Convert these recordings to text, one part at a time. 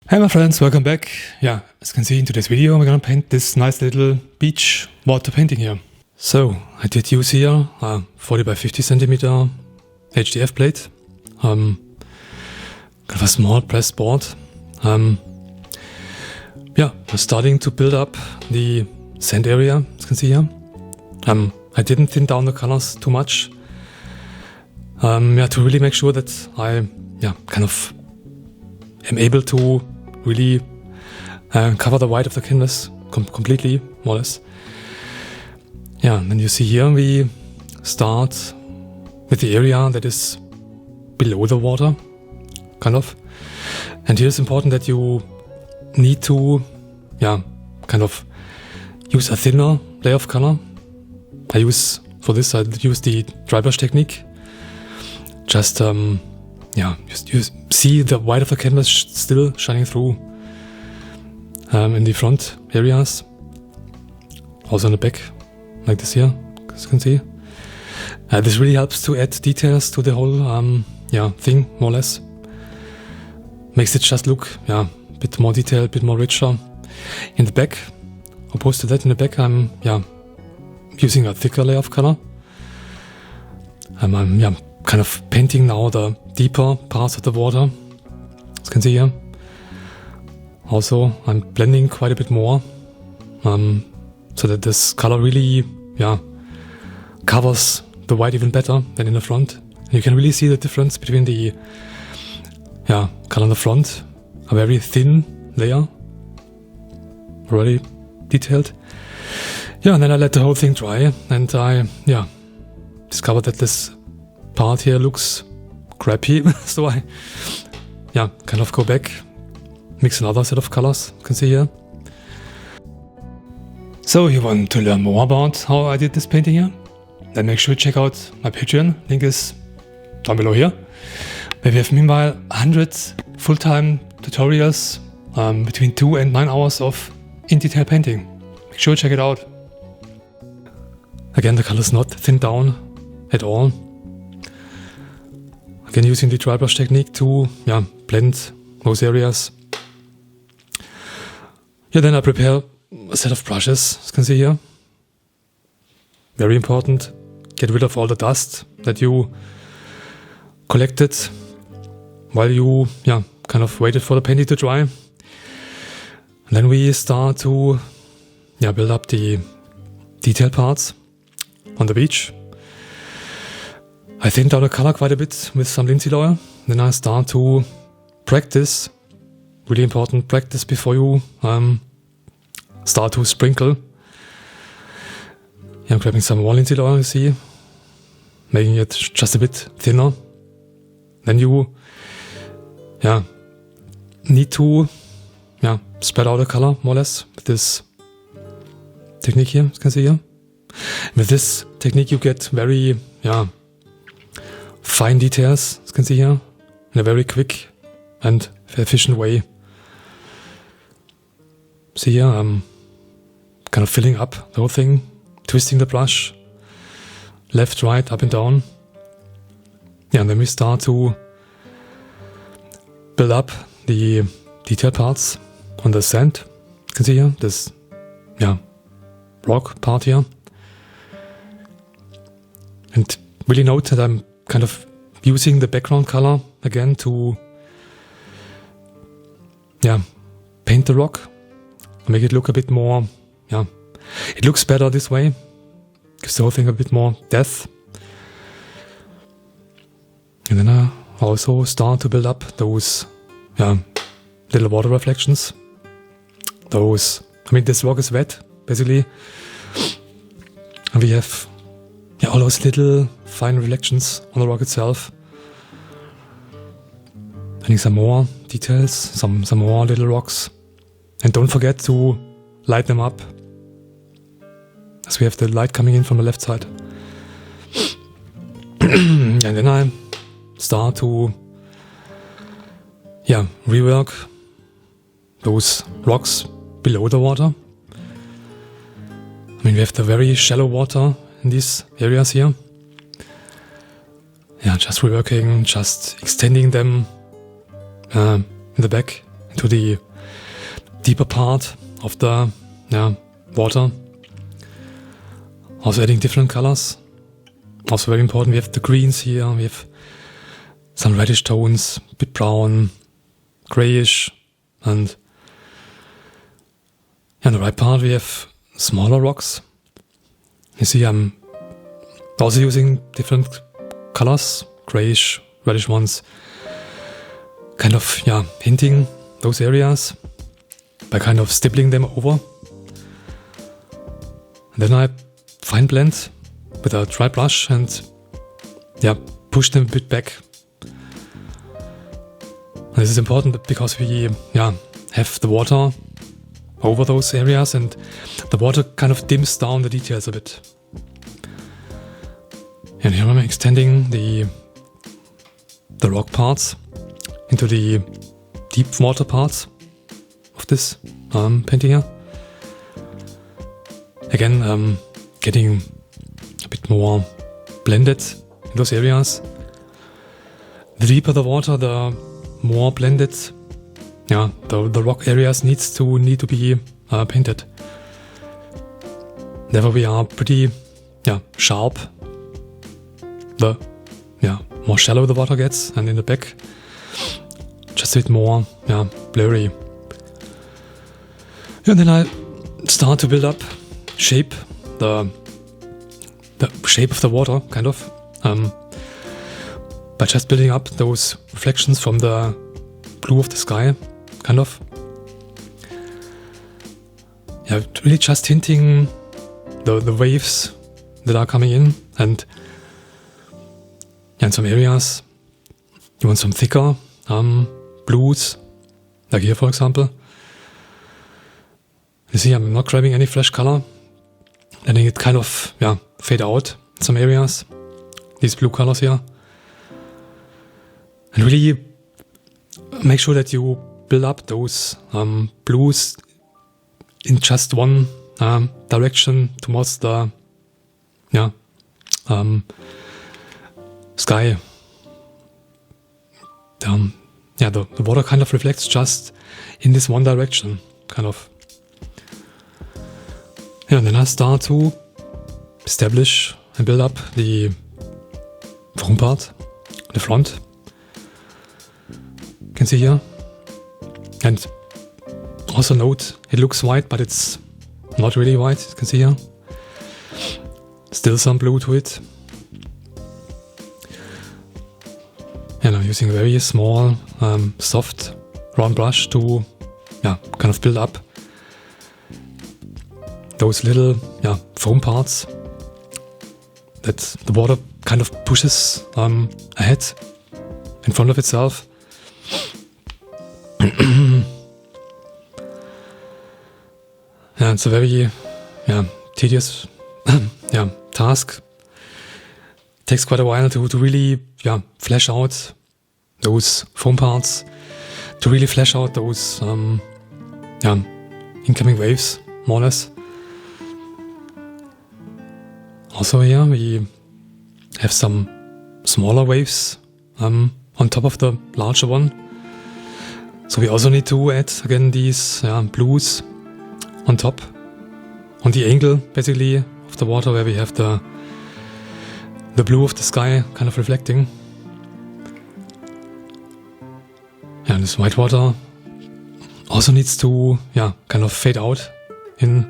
Hey my friends, welcome back. Yeah, as you can see in today's video, we're gonna paint this nice little beach water painting here. So, I did use here a 40 by 50 centimeter HDF plate. Kind of a small pressed board. Yeah, we're starting to build up the sand area, as you can see here. I didn't thin down the colors too much. Yeah, to really make sure that I, kind of am able to really cover the white of the canvas completely, more or less. Yeah, and then you see here we start with the area that is below the water, kind of. And here it's important that you need to, kind of use a thinner layer of color. I use the dry brush technique. Just, you see the white of the canvas still shining through in the front areas. Also in the back, like this here, as you can see. This really helps to add details to the whole thing, more or less. Makes it just look, a bit more detailed, a bit more richer. In the back, opposed to that, in the back I'm, using a thicker layer of color. I'm kind of painting now the deeper parts of the water, as you can see here. Also, I'm blending quite a bit more, so that this color really, covers the white even better than in the front. And you can really see the difference between the, color in the front, a very thin layer, already detailed. Yeah, and then I let the whole thing dry, and I, discovered that this part here looks crappy, so I, kind of go back, mix another set of colors, you can see here. So if you want to learn more about how I did this painting here, then make sure to check out my Patreon, link is down below here, where we have meanwhile 100 full-time tutorials, between 2 and 9 hours of in-detail painting. Make sure to check it out. Again, the color is not thinned down at all. Again, using the dry brush technique to blend those areas. Yeah, then I prepare a set of brushes, as you can see here. Very important. Get rid of all the dust that you collected while you kind of waited for the painting to dry. And then we start to build up the detail parts on the beach. I thinned down the color quite a bit with some linseed oil. Then I start to practice. Really important, practice before you start to sprinkle. I'm grabbing some more linseed oil, you see, making it just a bit thinner. Then you need to spread out the color more or less with this technique here, as you can see here. With this technique you get very fine details, as you can see here, in a very quick and efficient way. See here, I'm kind of filling up the whole thing, twisting the brush, left, right, up and down. Yeah, and then we start to build up the detail parts on the sand. You can see here, this rock part here. And really note that I'm kind of using the background color again to paint the rock, make it look a bit more, it looks better this way, gives the whole thing a bit more depth. And then I also start to build up those little water reflections. This rock is wet basically, and we have all those little fine reflections on the rock itself. I need some more details, some more little rocks. And don't forget to light them up, as we have the light coming in from the left side. And then I start to rework those rocks below the water. We have the very shallow water in these areas here. Just reworking, just extending them in the back, to the deeper part of the water. Also adding different colors. Also very important, we have the greens here, we have some reddish tones, a bit brown, grayish, and on the right part we have smaller rocks. You see I'm also using different colors, grayish, reddish ones, kind of hinting those areas by kind of stippling them over. And then I fine blend with a dry brush and push them a bit back. And this is important because we have the water over those areas and the water kind of dims down the details a bit. And here I'm extending the rock parts into the deep water parts of this painting here. Again, getting a bit more blended in those areas. The deeper the water, the more blended the rock areas need to be painted. Therefore we are pretty sharp. The more shallow the water gets, and in the back just a bit more blurry. And then I start to build up shape, the shape of the water, kind of, by just building up those reflections from the blue of the sky, kind of. Really just hinting the waves that are coming in, and in some areas you want some thicker blues, like here for example. You see I'm not grabbing any flash color, letting it kind of fade out in some areas, these blue colors here. And really make sure that you build up those blues in just one direction towards the sky. The water kind of reflects just in this one direction, kind of. And then I start to establish and build up the front part, the front. You can see here. And also note, it looks white, but it's not really white, you can see here. Still some blue to it. And I'm using a very small, soft, round brush to kind of build up those little foam parts that the water kind of pushes ahead in front of itself. It's a very tedious task. It takes quite a while to really flesh out those foam parts, to really flesh out those incoming waves, more or less. Also here we have some smaller waves on top of the larger one. So we also need to add again these blues on top, on the angle basically of the water where we have the blue of the sky kind of reflecting. And this white water also needs to kind of fade out in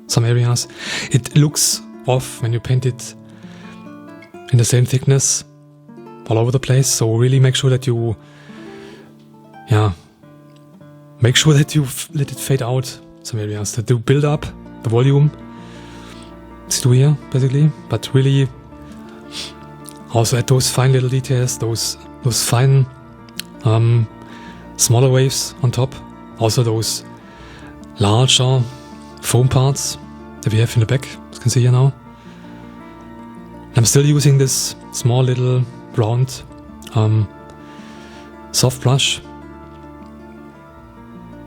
some areas. It looks off when you paint it in the same thickness all over the place, so really make sure that you let it fade out some areas, that you build up the volume. It's do here basically, but really also add those fine little details, those fine smaller waves on top, also those larger foam parts that we have in the back, as you can see here now. I'm still using this small little round soft brush.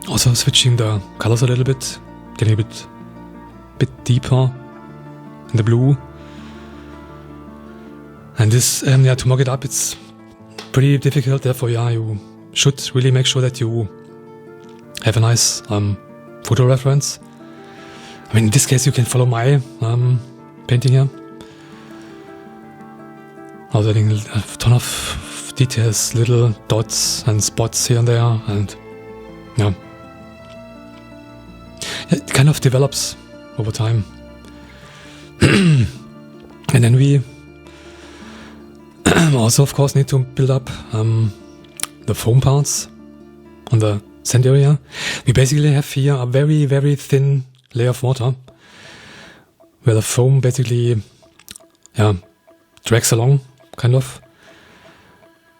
Also switching the colors a little bit, getting a bit deeper in the blue. And this, to mock it up, it's pretty difficult. Therefore, you should really make sure that you have a nice photo reference. I mean, in this case, you can follow my painting here. Also adding a ton of details, little dots and spots here and there, and yeah, it kind of develops over time. And then we also, of course, need to build up the foam parts on the sand area. We basically have here a very, very thin layer of water where the foam basically drags along, kind of,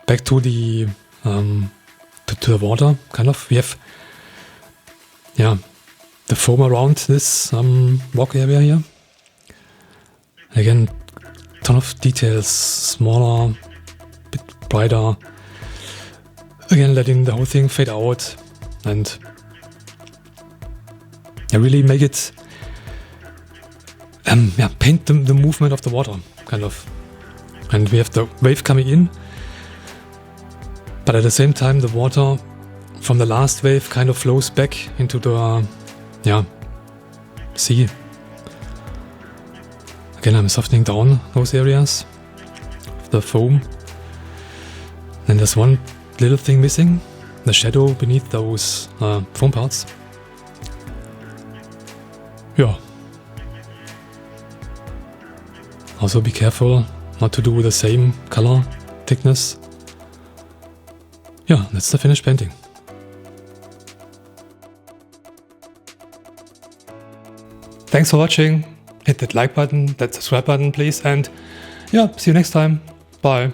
back to the to the water, kind of. We have the foam around this rock area here. Again, ton of details, smaller, bit brighter. Again, letting the whole thing fade out and really make it paint the movement of the water, kind of. And we have the wave coming in, but at the same time the water from the last wave kind of flows back into the sea. Again, I'm softening down those areas of the foam. And there's one little thing missing, the shadow beneath those foam parts. Yeah. Also be careful not to do the same color thickness. Yeah, that's the finished painting. Thanks for watching. Hit that like button, that subscribe button please, and yeah, see you next time. Bye.